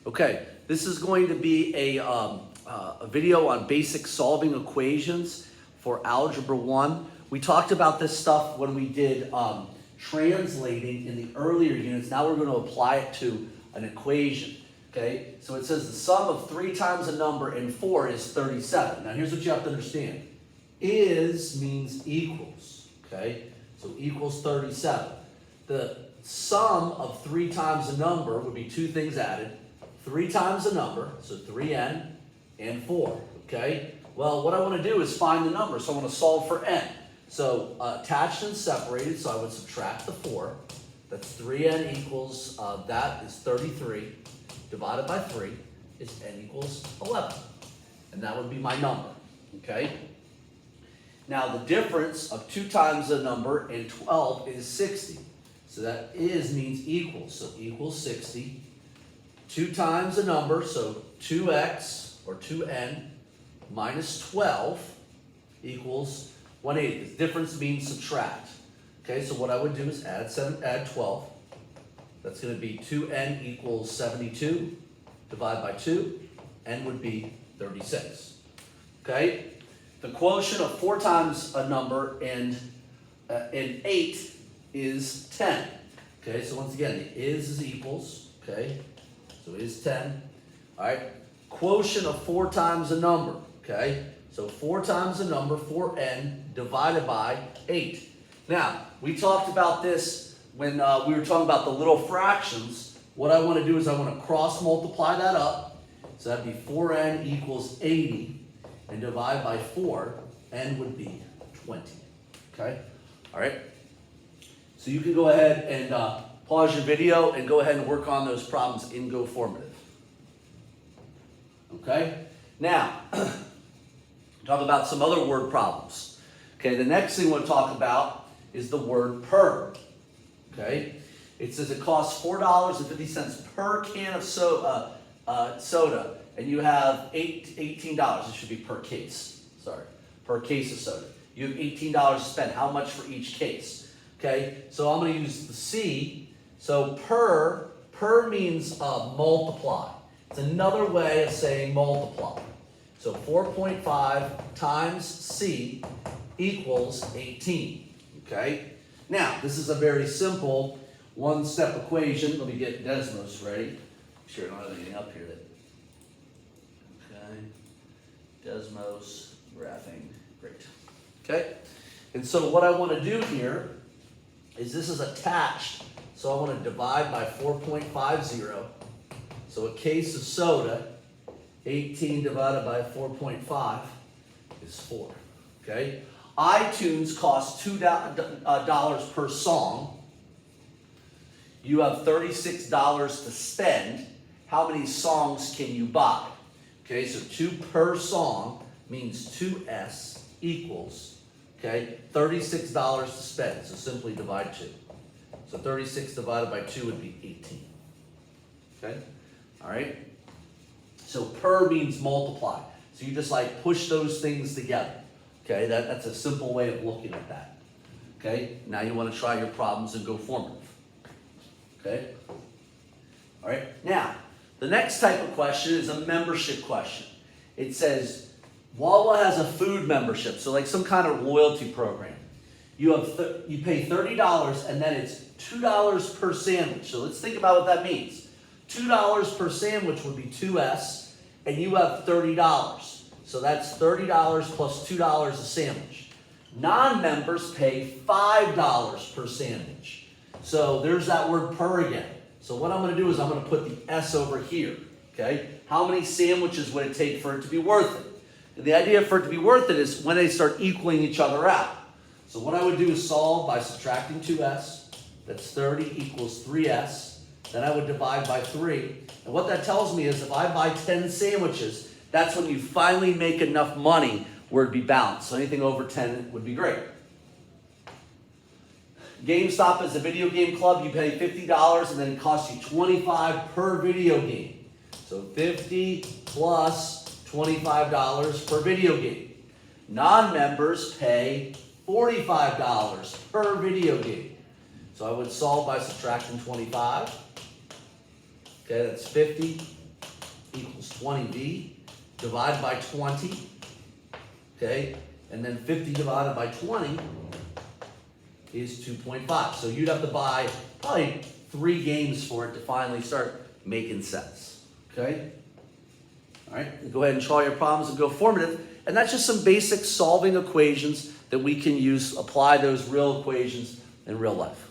Okay, this is going to be a video on basic solving equations for Algebra 1. We talked about this stuff when we did translating in the earlier units. Now we're going to apply it to an equation. Okay, so it says the sum of 3 times a number and 4 is 37. Now here's what you have to understand. Is means equals. Okay, so equals 37. The sum of 3 times a number would be 2 things added. 3 times a number, so 3n and 4, okay? Well, what I want to do is find the number, so I want to solve for n. So attached and separated, so I would subtract the 4. That's 3n equals, that is 33, divided by 3 is n equals 11. And that would be my number, okay? Now the difference of 2 times a number and 12 is 60. So that is means equals, so equals 60. 2 times a number, so 2x or 2n minus 12 equals 180. The difference means subtract. Okay, so what I would do is add 12. That's going to be 2n equals 72. Divide by 2. N would be 36. Okay, the quotient of 4 times a number and 8 is 10. Okay, so once again, the is equals. Okay. So it is 10. All right. Quotient of 4 times a number. Okay. So 4 times a number, 4n, divided by 8. Now, we talked about this when we were talking about the little fractions. What I want to do is I want to cross multiply that up. So that'd be 4n equals 80. And divide by 4, n would be 20. Okay. All right. So you can go ahead and pause your video and go ahead and work on those problems in GoFormative. Okay? Now, talk about some other word problems. Okay, the next thing we'll talk about is the word per. Okay? It says it costs $4.50 per can of soda, and you have $18. It should be per case. Sorry, per case of soda. You have $18 to spend. How much for each case? Okay, so I'm going to use the C. So per means multiply. It's another way of saying multiply. So 4.5 times C equals 18. Okay? Now, this is a very simple one-step equation. Let me get Desmos ready. Make sure I don't have anything up here that... Okay. Desmos, graphing. Great. Okay? And so what I want to do here is this is attached. So I want to divide by 4.50. So a case of soda, 18 divided by 4.5 is 4. Okay? iTunes costs $2 per song. You have $36 to spend. How many songs can you buy? Okay, so 2 per song means 2s equals, okay, $36 to spend. So simply divide 2. So 36 divided by 2 would be 18. Okay? All right? So per means multiply. So you just like push those things together. Okay? That's a simple way of looking at that. Okay? Now you want to try your problems and GoFormative. Okay? All right? Now, the next type of question is a membership question. It says, Wawa has a food membership, so like some kind of loyalty program. You pay $30 and then it's $2 per sandwich. So let's think about what that means. $2 per sandwich would be 2s, and you have $30. So that's $30 plus $2 a sandwich. Non-members pay $5 per sandwich. So there's that word per again. So what I'm going to do is I'm going to put the s over here. Okay? How many sandwiches would it take for it to be worth it? And the idea for it to be worth it is when they start equaling each other out. So what I would do is solve by subtracting 2s. That's 30 equals 3s. Then I would divide by 3. And what that tells me is if I buy 10 sandwiches, that's when you finally make enough money where it'd be balanced. So anything over 10 would be great. GameStop is a video game club. You pay $50 and then it costs you $25 per video game. So 50 plus $25 per video game. Non-members pay $45 per video game. So I would solve by subtracting 25. Okay, that's 50 equals 20v divided by 20, okay? And then 50 divided by 20 is 2.5. So you'd have to buy probably 3 games for it to finally start making sense, okay? All right, go ahead and try your problems and go formative. And that's just some basic solving equations that we can use, apply those real equations in real life.